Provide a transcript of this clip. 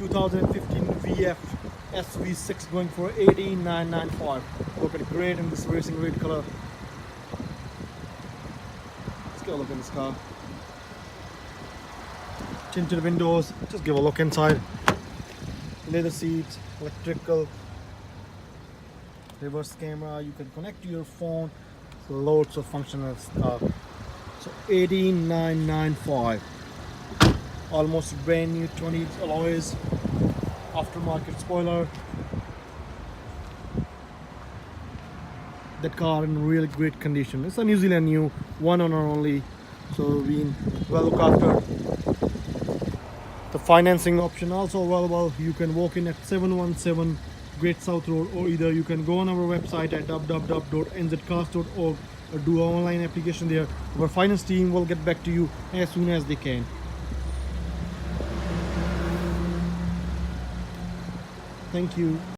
2015 VF SV6 going for 18,995. Look at it, great in this racing red color. Let's get a look at this car. Tinted windows, just give a look inside. Leather seats, electrical, reverse camera, you can connect to your phone, loads of function of this car. So 18,995, almost brand new 20 alloys, aftermarket spoiler. That car in really great condition. It's a New Zealand new, one owner only, so being well looked after. The financing option also available. You can walk in at 717 Great South Road, or either you can go on our website at www.nzcars.org or do an online application there. Our finance team will get back to you as soon as they can. Thank you.